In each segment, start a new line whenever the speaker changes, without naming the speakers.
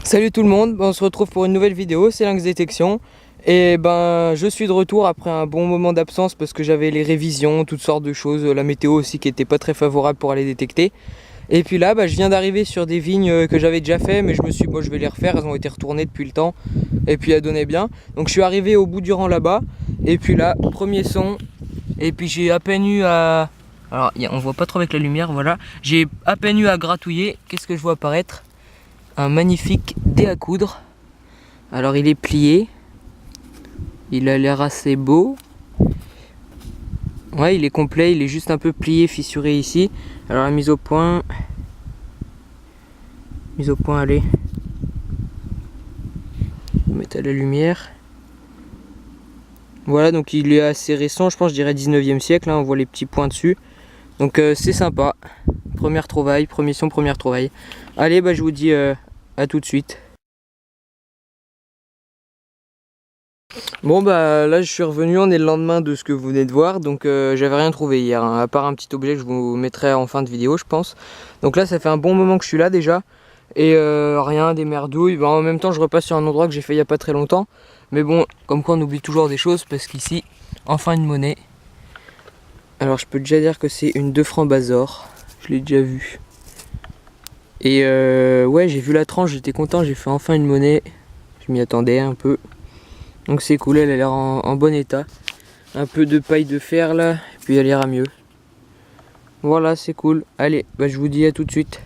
Salut tout le monde, on se retrouve pour une nouvelle vidéo, c'est Lynx Détection. Et je suis de retour après un bon moment d'absence parce que j'avais les révisions, toutes sortes de choses, la météo aussi qui était pas très favorable pour aller détecter. Et puis là je viens d'arriver sur des vignes que j'avais déjà fait, mais je me suis dit bon, je vais les refaire, elles ont été retournées depuis le temps et puis elles donnaient bien. Donc je suis arrivé au bout du rang là-bas et puis là, premier son, et puis j'ai à peine eu à... Alors on voit pas trop avec la lumière, voilà. J'ai à peine eu à gratouiller, qu'est-ce que je vois apparaître? Un magnifique dé à coudre. Alors il est plié, il a l'air assez beau. Ouais, il est complet, il est juste un peu plié, fissuré ici. Alors la mise au point, allez, je vais mettre à la lumière. Voilà, donc il est assez récent, je pense, je dirais 19e siècle, hein, on voit les petits points dessus. Donc c'est sympa. Première trouvaille, première trouvaille. Allez, je vous dis à tout de suite. Bon là je suis revenu, on est le lendemain de ce que vous venez de voir, donc j'avais rien trouvé hier, hein, à part un petit objet que je vous mettrai en fin de vidéo je pense. Donc là ça fait un bon moment que je suis là déjà, et rien, des merdouilles. En même temps je repasse sur un endroit que j'ai fait il y a pas très longtemps, mais bon, comme quoi on oublie toujours des choses, parce qu'ici, enfin une monnaie. Alors je peux déjà dire que c'est une 2 francs Bazor, je l'ai déjà vu. Et ouais, j'ai vu la tranche, j'étais content, j'ai fait enfin une monnaie, je m'y attendais un peu. Donc c'est cool, elle a l'air en bon état. Un peu de paille de fer là, et puis elle ira mieux. Voilà, c'est cool. Allez, je vous dis à tout de suite.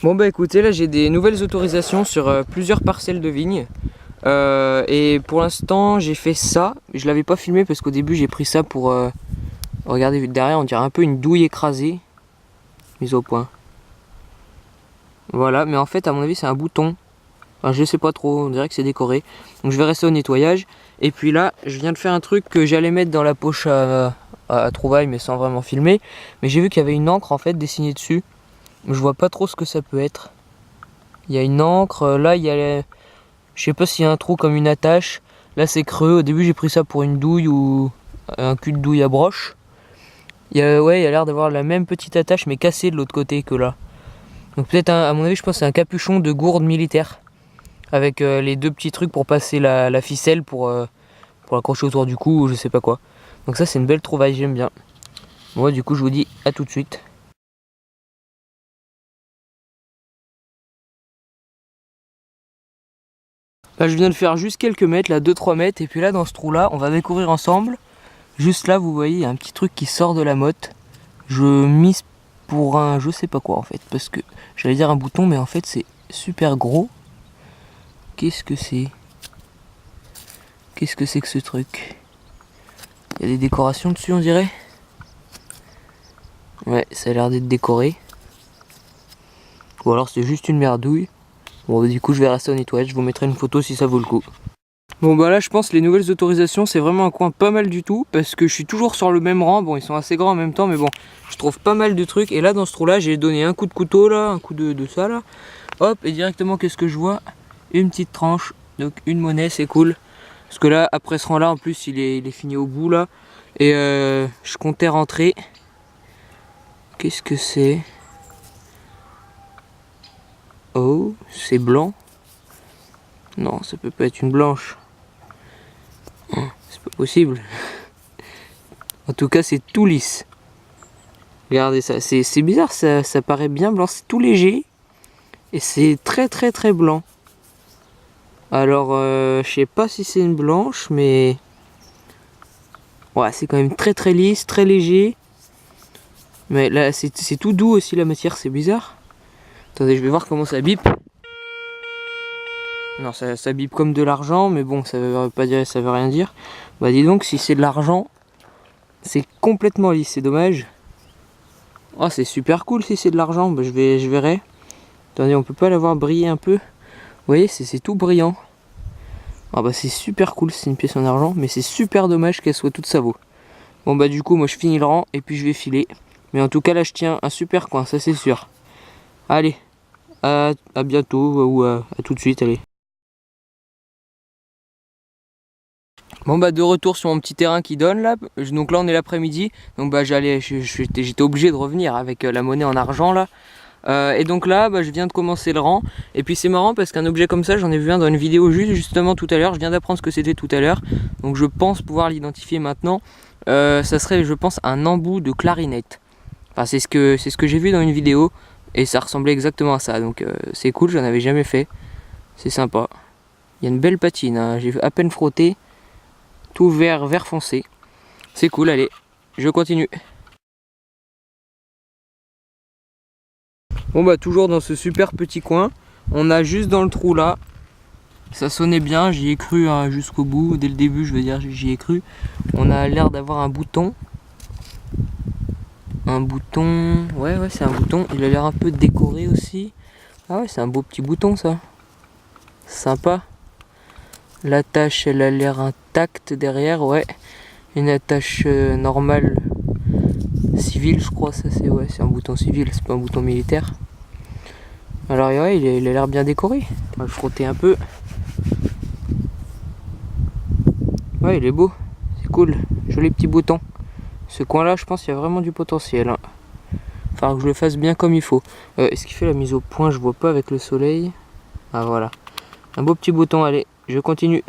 Bon écoutez, là j'ai des nouvelles autorisations sur plusieurs parcelles de vignes. Et pour l'instant j'ai fait ça. Je l'avais pas filmé parce qu'au début j'ai pris ça pour... regardez derrière, on dirait un peu une douille écrasée. Mise au point. Voilà, mais en fait à mon avis c'est un bouton. Enfin, je sais pas trop, on dirait que c'est décoré. Donc je vais rester au nettoyage. Et puis là, je viens de faire un truc que j'allais mettre dans la poche à trouvailles, mais sans vraiment filmer. Mais j'ai vu qu'il y avait une encre en fait dessinée dessus. Je vois pas trop ce que ça peut être. Il y a une encre, là il y a... Je sais pas s'il y a un trou comme une attache. Là c'est creux, au début j'ai pris ça pour une douille ou un cul de douille à broche. Ouais, il y a l'air d'avoir la même petite attache mais cassée de l'autre côté que là. Donc peut-être, à mon avis, je pense que c'est un capuchon de gourde militaire. Avec les deux petits trucs pour passer la ficelle pour l'accrocher autour du cou ou je sais pas quoi. Donc ça c'est une belle trouvaille, j'aime bien. Moi du coup je vous dis à tout de suite. Là je viens de faire juste quelques mètres, là 2-3 mètres, et puis là dans ce trou là on va découvrir ensemble. Juste là vous voyez il y a un petit truc qui sort de la motte. Je mise pour un je sais pas quoi en fait, parce que j'allais dire un bouton mais en fait c'est super gros. Qu'est-ce que c'est? Qu'est-ce que c'est que ce truc? Il y a des décorations dessus on dirait. Ouais, ça a l'air d'être décoré. Ou alors c'est juste une merdouille. Bon du coup je vais rester au nettoyage, je vous mettrai une photo si ça vaut le coup. Bon là je pense les nouvelles autorisations c'est vraiment un coin pas mal du tout, parce que je suis toujours sur le même rang. Bon ils sont assez grands en même temps, mais bon je trouve pas mal de trucs. Et là dans ce trou là j'ai donné un coup de couteau là, un coup de ça là. Hop, et directement qu'est-ce que je vois? Une petite tranche, donc une monnaie, c'est cool. Parce que là après ce rang là en plus il est fini au bout là. Et je comptais rentrer. Qu'est-ce que c'est? Oh, c'est blanc. Non, ça peut pas être une blanche. C'est pas possible. En tout cas, c'est tout lisse. Regardez ça, c'est bizarre, ça paraît bien blanc, c'est tout léger. Et c'est très blanc. Alors, je sais pas si c'est une blanche, mais... Ouais, c'est quand même très lisse, très léger. Mais là, c'est tout doux aussi la matière, c'est bizarre. Attendez, je vais voir comment ça bip. Non, ça bip comme de l'argent, mais bon, ça veut pas dire, ça veut rien dire. Dis donc, si c'est de l'argent, c'est complètement lisse, c'est dommage. Oh, c'est super cool si c'est de l'argent, je verrai. Attendez, on peut pas l'avoir briller un peu? Vous voyez, c'est tout brillant. Ah c'est super cool, c'est une pièce en argent, mais c'est super dommage qu'elle soit toute savo. Bon du coup, moi je finis le rang et puis je vais filer. Mais en tout cas, là je tiens un super coin, ça c'est sûr. Allez, à bientôt ou à tout de suite, allez. Bon bah de retour sur mon petit terrain qui donne là, donc là on est l'après-midi, donc bah j'étais obligé de revenir avec la monnaie en argent là. Et donc là bah, je viens de commencer le rang, et puis c'est marrant parce qu'un objet comme ça j'en ai vu un dans une vidéo justement tout à l'heure, je viens d'apprendre ce que c'était tout à l'heure, donc je pense pouvoir l'identifier maintenant. Ça serait je pense un embout de clarinette, enfin c'est ce que j'ai vu dans une vidéo, et ça ressemblait exactement à ça, donc c'est cool, j'en avais jamais fait, c'est sympa. Il y a une belle patine, hein. J'ai à peine frotté. Tout vert foncé. C'est cool, allez, je continue. Bon bah toujours dans ce super petit coin, on a juste dans le trou là, ça sonnait bien, j'y ai cru hein, jusqu'au bout, dès le début je veux dire j'y ai cru. On a l'air d'avoir un bouton. Un bouton, ouais c'est un bouton, il a l'air un peu décoré aussi. Ah ouais c'est un beau petit bouton ça. Sympa. L'attache elle a l'air intacte derrière, ouais. Une attache normale civile je crois, ça c'est ouais, c'est un bouton civil, c'est pas un bouton militaire. Alors ouais il a l'air bien décoré. On va le frotter un peu. Ouais il est beau, c'est cool, joli petit bouton. Ce coin là je pense qu'il y a vraiment du potentiel hein. Falloir que je le fasse bien comme il faut. Est-ce qu'il fait la mise au point? Je vois pas avec le soleil. Ah voilà. Un beau petit bouton, allez, je continue.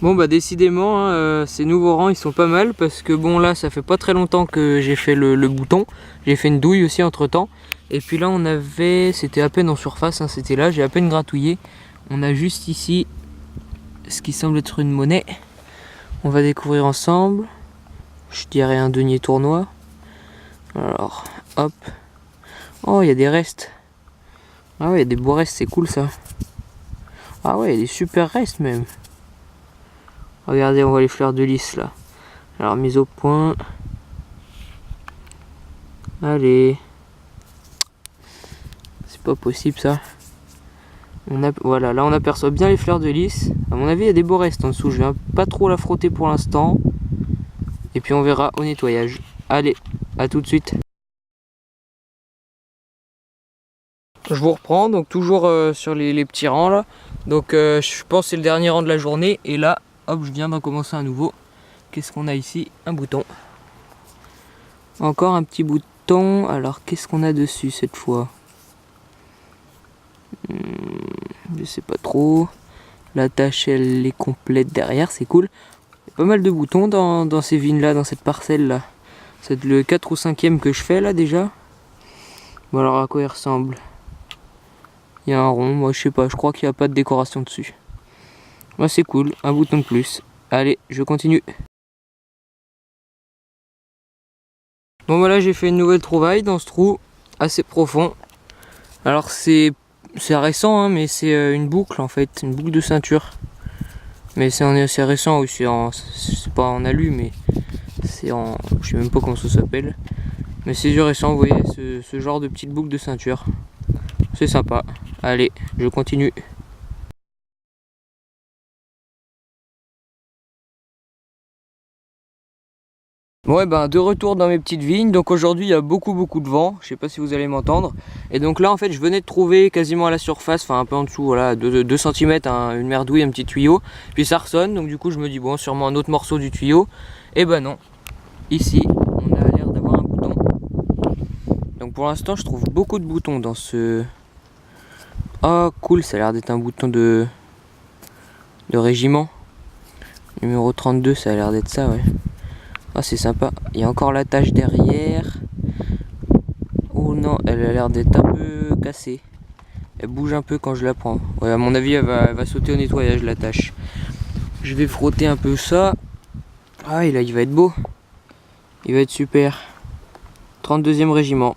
Bon bah décidément hein, ces nouveaux rangs ils sont pas mal, parce que bon là ça fait pas très longtemps que j'ai fait le bouton. J'ai fait une douille aussi entre temps. Et puis là on avait, c'était à peine en surface hein, c'était là, j'ai à peine gratouillé. On a juste ici ce qui semble être une monnaie. On va découvrir ensemble. Je dirais un denier tournoi. Alors hop. Oh il y a des restes. Ah ouais il y a des beaux restes, c'est cool ça. Ah ouais il y a des super restes même. Regardez, on voit les fleurs de lys là. Alors mise au point. Allez. C'est pas possible ça. Voilà, là on aperçoit bien les fleurs de lys. À mon avis il y a des beaux restes en dessous. Je vais pas trop la frotter pour l'instant. Et puis on verra au nettoyage. Allez, à tout de suite. Je vous reprends, donc toujours sur les petits rangs là. Donc je pense que c'est le dernier rang de la journée. Et là, hop, je viens d'en commencer un nouveau. Qu'est-ce qu'on a ici? Un bouton. Encore un petit bouton. Alors qu'est-ce qu'on a dessus cette fois? Je sais pas trop. La tâche elle est complète derrière, c'est cool. Il y a pas mal de boutons dans ces vignes là, dans cette parcelle là. C'est le 4 ou 5e que je fais là déjà. Bon alors à quoi il ressemble? Il y a un rond, moi je sais pas, je crois qu'il n'y a pas de décoration dessus. Moi c'est cool, un bouton de plus. Allez, je continue. Bon voilà, j'ai fait une nouvelle trouvaille dans ce trou, assez profond. Alors c'est récent, hein, mais c'est une boucle en fait, une boucle de ceinture. Mais c'est assez récent, oui, c'est pas en alu, mais c'est en... je sais même pas comment ça s'appelle. Mais c'est du récent, vous voyez, ce genre de petite boucle de ceinture. C'est sympa. Allez, je continue. Ouais ben de retour dans mes petites vignes, donc aujourd'hui il y a beaucoup de vent, je sais pas si vous allez m'entendre. Et donc là en fait je venais de trouver quasiment à la surface, enfin un peu en dessous, voilà, 2 cm, une merdouille, un petit tuyau. Puis ça ressonne, donc du coup je me dis bon sûrement un autre morceau du tuyau. Et ben non, ici on a l'air d'avoir un bouton. Donc pour l'instant je trouve beaucoup de boutons dans ce... Oh cool, ça a l'air d'être un bouton de régiment. Numéro 32, ça a l'air d'être ça, ouais. Ah c'est sympa, il y a encore la tâche derrière. Oh non, elle a l'air d'être un peu cassée. Elle bouge un peu quand je la prends. Ouais, à mon avis elle va sauter au nettoyage la tâche. Je vais frotter un peu ça. Ah et là il va être beau. Il va être super. 32e régiment.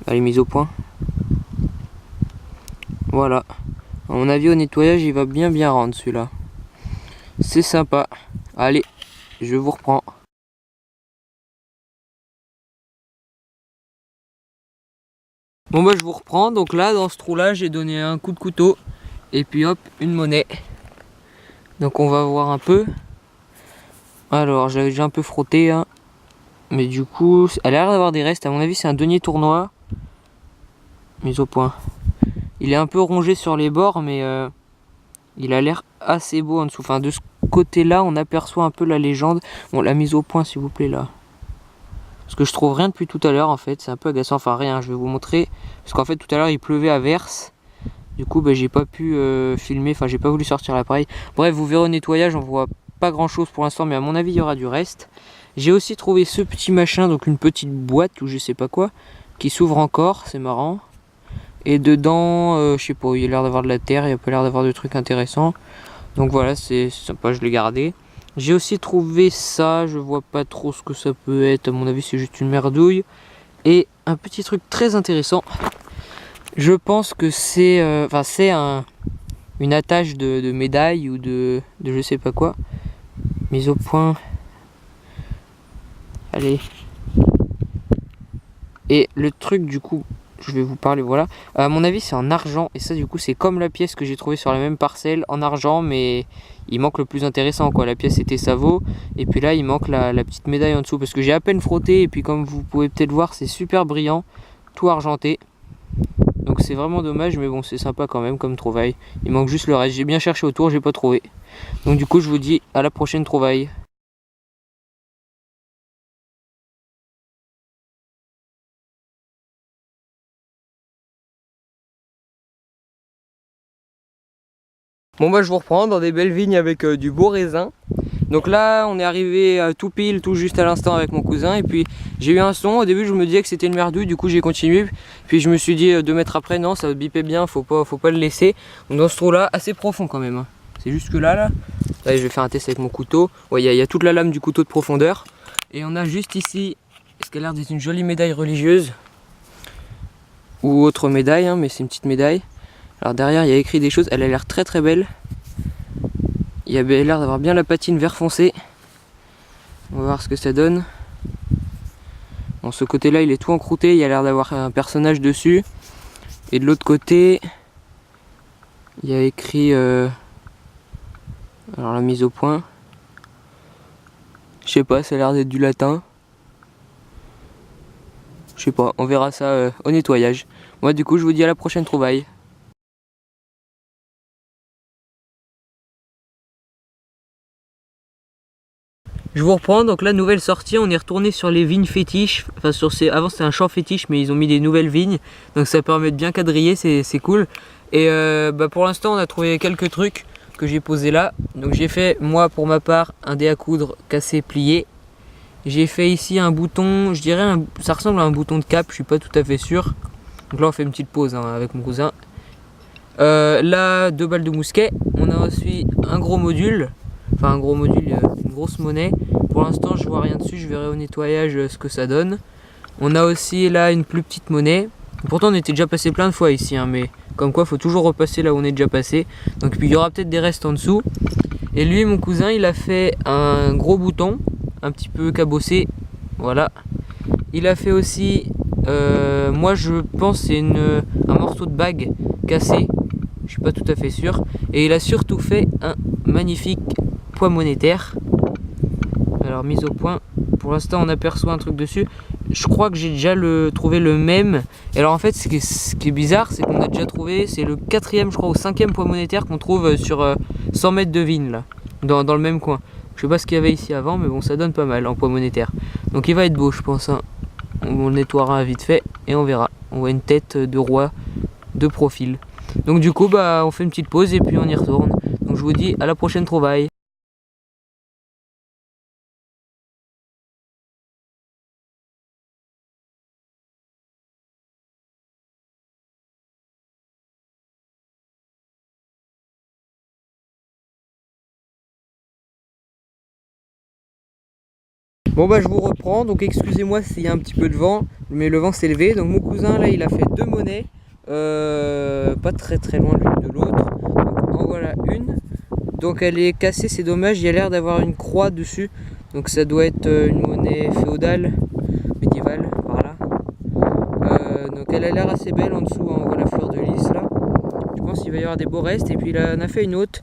Allez, mise au point. Voilà. À mon avis au nettoyage il va bien rendre celui-là. C'est sympa. Allez, je vous reprends. Bon bah je vous reprends, donc là dans ce trou là j'ai donné un coup de couteau et puis hop une monnaie. Donc on va voir un peu. Alors j'ai déjà un peu frotté hein. Mais du coup elle a l'air d'avoir des restes, à mon avis c'est un denier tournoi. Mise au point. Il est un peu rongé sur les bords, mais il a l'air assez beau en dessous. Enfin, de ce côté-là, on aperçoit un peu la légende. Bon, la mise au point, s'il vous plaît, là. Parce que je trouve rien depuis tout à l'heure, en fait. C'est un peu agaçant. Enfin, rien, je vais vous montrer. Parce qu'en fait, tout à l'heure, il pleuvait à verse. Du coup, bah, j'ai pas pu filmer. Enfin, j'ai pas voulu sortir l'appareil. Bref, vous verrez au nettoyage, on voit pas grand-chose pour l'instant. Mais à mon avis, il y aura du reste. J'ai aussi trouvé ce petit machin, donc une petite boîte ou je sais pas quoi, qui s'ouvre encore. C'est marrant. Et dedans, je sais pas, il y a l'air d'avoir de la terre, il y a pas l'air d'avoir de trucs intéressants. Donc voilà, c'est sympa, je l'ai gardé. J'ai aussi trouvé ça, je vois pas trop ce que ça peut être, à mon avis c'est juste une merdouille. Et un petit truc très intéressant, je pense que c'est une attache de médaille ou de je sais pas quoi. Mise au point. Allez. Et le truc du coup, je vais vous parler, voilà. À mon avis, c'est en argent. Et ça, du coup, c'est comme la pièce que j'ai trouvée sur la même parcelle en argent. Mais il manque le plus intéressant, quoi. La pièce était Savo. Et puis là, il manque la petite médaille en dessous. Parce que j'ai à peine frotté. Et puis, comme vous pouvez peut-être voir, c'est super brillant. Tout argenté. Donc, c'est vraiment dommage. Mais bon, c'est sympa quand même comme trouvaille. Il manque juste le reste. J'ai bien cherché autour, j'ai pas trouvé. Donc, du coup, je vous dis à la prochaine trouvaille. Bon bah je vous reprends dans des belles vignes avec du beau raisin. Donc là on est arrivé tout pile, tout juste à l'instant avec mon cousin. Et puis j'ai eu un son, au début je me disais que c'était une merdouille, du coup j'ai continué. Puis je me suis dit 2 mètres après, non ça bipait bien, faut pas le laisser. Donc dans ce trou là, assez profond quand même. C'est juste que là, allez, je vais faire un test avec mon couteau. Ouais, il y a toute la lame du couteau de profondeur. Et on a juste ici, ce qui a l'air d'être une jolie médaille religieuse. Ou autre médaille, mais c'est une petite médaille. Alors derrière il y a écrit des choses, elle a l'air très très belle. Il y a l'air d'avoir bien la patine vert foncé. On va voir ce que ça donne. Bon, ce côté là il est tout encrouté, il y a l'air d'avoir un personnage dessus. Et de l'autre côté, il y a écrit alors la mise au point. Je sais pas, ça a l'air d'être du latin. Je sais pas, on verra ça au nettoyage. Moi du coup je vous dis à la prochaine trouvaille. Je vous reprends, donc la nouvelle sortie, on est retourné sur les vignes fétiches. Enfin avant c'était un champ fétiche mais ils ont mis des nouvelles vignes. Donc ça permet de bien quadriller, c'est cool. Et pour l'instant on a trouvé quelques trucs que j'ai posés là. Donc j'ai fait moi pour ma part un dé à coudre cassé plié. J'ai fait ici un bouton, je dirais ça ressemble à un bouton de cap, je suis pas tout à fait sûr. Donc là on fait une petite pause avec mon cousin. Là 2 balles de mousquet. On a aussi un gros module. Enfin un gros module, une grosse monnaie. Pour l'instant je vois rien dessus, je verrai au nettoyage ce que ça donne. On a aussi là une plus petite monnaie. Pourtant on était déjà passé plein de fois ici, mais comme quoi il faut toujours repasser là où on est déjà passé. Donc puis il y aura peut-être des restes en dessous. Et lui mon cousin il a fait un gros bouton, un petit peu cabossé. Voilà. Il a fait aussi, moi je pense c'est un morceau de bague cassé. Je suis pas tout à fait sûr. Et il a surtout fait un magnifique poids monétaire. Alors mise au point, pour l'instant on aperçoit un truc dessus. Je crois que j'ai déjà trouvé le même. Et alors en fait ce qui est bizarre, c'est qu'on a déjà trouvé, c'est le 4e je crois ou 5e poids monétaire qu'on trouve sur 100 mètres de vigne là, dans le même coin. Je sais pas ce qu'il y avait ici avant, mais bon ça donne pas mal en poids monétaire. Donc il va être beau je pense. On le nettoiera vite fait et on verra. On voit une tête de roi de profil. Donc du coup on fait une petite pause et puis on y retourne. Donc je vous dis à la prochaine trouvaille. Bon je vous reprends, donc excusez-moi s'il y a un petit peu de vent, mais le vent s'est levé. Donc mon cousin là il a fait 2 monnaies, pas très loin l'une de l'autre. Donc en voilà une. Donc elle est cassée, c'est dommage, il y a l'air d'avoir une croix dessus. Donc ça doit être une monnaie féodale, médiévale, voilà. Donc elle a l'air assez belle en dessous, on voit la fleur de lys là. Je pense qu'il va y avoir des beaux restes. Et puis là on a fait une autre,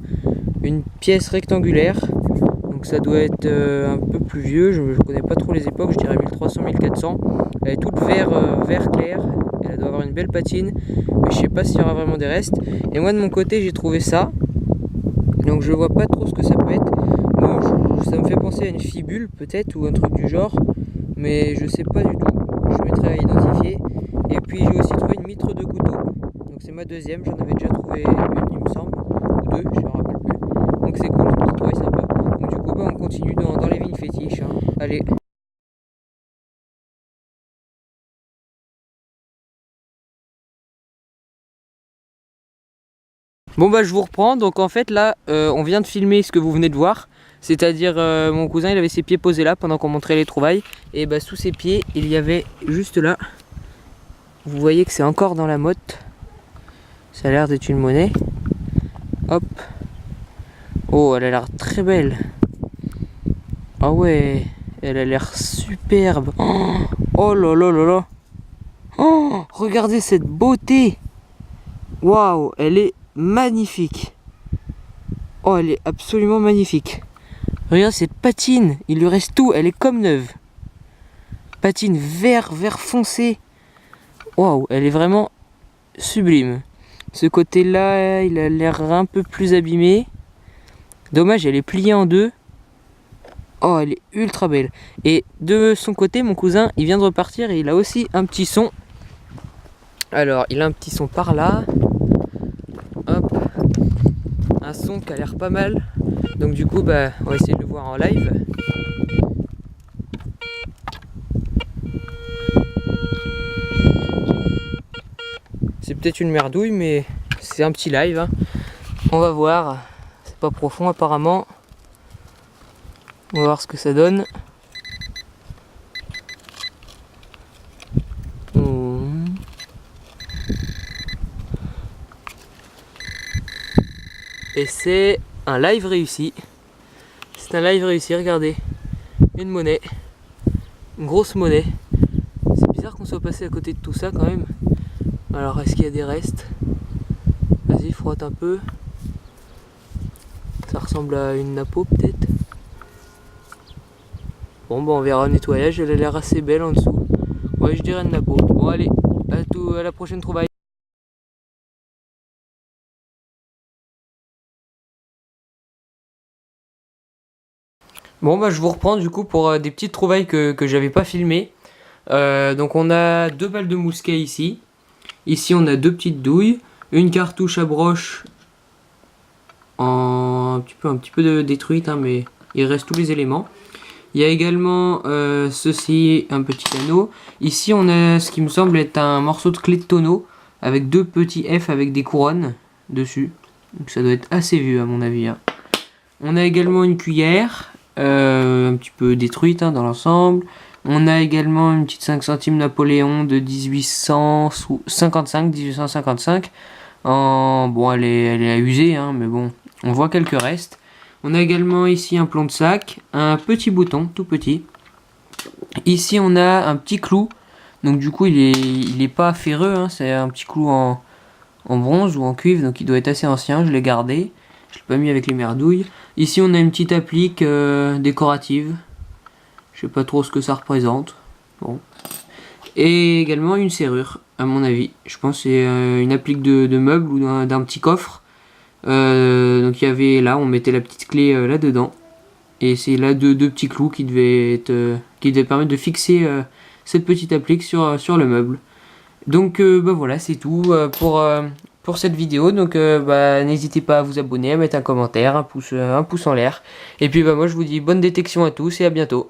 une pièce rectangulaire. Donc ça doit être un peu plus vieux, je ne connais pas trop les époques, je dirais 1300-1400. Elle est toute vert clair. Elle doit avoir une belle patine, mais je sais pas s'il y aura vraiment des restes. Et moi de mon côté j'ai trouvé ça, donc je vois pas trop ce que ça peut être. Bon, ça me fait penser à une fibule peut-être, ou un truc du genre, mais je sais pas du tout. Je mettrai à identifier. Et puis j'ai aussi trouvé une mitre de couteau, donc c'est ma deuxième, j'en avais déjà trouvé une il me semble, ou deux, je me rappelle plus. Donc c'est cool, je trouve sympa. Donc du coup bah, on continue dans les vignes fétiches, hein. Allez. Bon bah je vous reprends, donc en fait là on vient de filmer ce que vous venez de voir. C'est-à-dire mon cousin il avait ses pieds posés là pendant qu'on montrait les trouvailles. Et bah sous ses pieds il y avait juste là, vous voyez que c'est encore dans la motte. Ça a l'air d'être une monnaie. Hop. Oh elle a l'air très belle. Ah ouais, elle a l'air superbe. Oh, oh là là là là. Oh, regardez cette beauté. Waouh, elle est magnifique. Oh, elle est absolument magnifique. Regarde cette patine, il lui reste tout, elle est comme neuve. Patine vert foncé. Waouh, elle est vraiment sublime. Ce côté-là, il a l'air un peu plus abîmé. Dommage, elle est pliée en deux. Oh, elle est ultra belle. Et de son côté, mon cousin, il vient de repartir et il a aussi un petit son. Alors, il a un petit son par là. Hop. Un son qui a l'air pas mal. Donc du coup, bah, on va essayer de le voir en live. C'est peut-être une merdouille, mais c'est un petit live, hein. On va voir. C'est pas profond apparemment. On va voir ce que ça donne. Et c'est un live réussi. C'est un live réussi, regardez. Une monnaie. Une grosse monnaie. C'est bizarre qu'on soit passé à côté de tout ça quand même. Alors est-ce qu'il y a des restes? Vas-y, frotte un peu. Ça ressemble à une napo peut-être. Bon bah on verra au nettoyage, elle a l'air assez belle en dessous. Ouais, je dirais une napo. Bon allez, à la prochaine trouvaille. Bon bah je vous reprends du coup pour des petites trouvailles que j'avais pas filmées. Donc on a 2 balles de mousquet ici. Ici on a 2 petites douilles, une cartouche à broche un petit peu détruite, hein, mais il reste tous les éléments. Il y a également ceci, un petit anneau. Ici on a ce qui me semble être un morceau de clé de tonneau avec 2 petits F avec des couronnes dessus. Donc ça doit être assez vieux à mon avis, hein. On a également une cuillère, un petit peu détruite, hein, dans l'ensemble. On a également une petite 5 centimes Napoléon de 1855. Bon, elle est à user, hein, mais bon, on voit quelques restes. On a également ici un plomb de sac, un petit bouton, tout petit. Ici, on a un petit clou. Donc du coup, il est pas ferreux, hein, c'est un petit clou en bronze ou en cuivre, donc il doit être assez ancien. Je l'ai gardé. Je l'ai pas mis avec les merdouilles. Ici, on a une petite applique décorative. Je sais pas trop ce que ça représente. Bon. Et également une serrure, à mon avis. Je pense que c'est une applique de meuble ou d'un petit coffre. Donc il y avait là, on mettait la petite clé là-dedans. Et c'est là deux petits clous qui devaient permettre de fixer cette petite applique sur le meuble. Donc bah voilà, c'est tout pour cette vidéo. Donc bah, n'hésitez pas à vous abonner, à mettre un commentaire, un pouce en l'air. Et puis bah moi je vous dis bonne détection à tous et à bientôt.